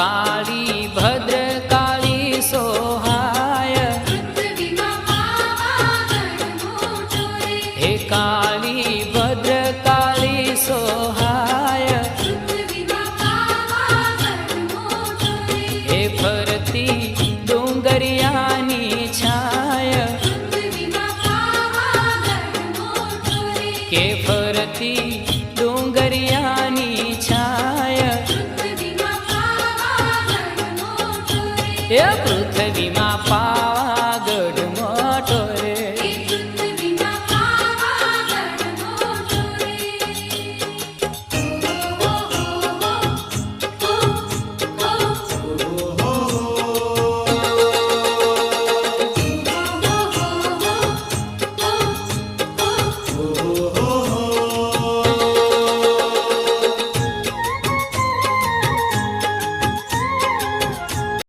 काली भद्रकाली सोहाय हे काली भद्रकाली सोहाय हे फरती डोंगरियानी छाय के फरती डोंगरियानी छाय पृथ्वी मा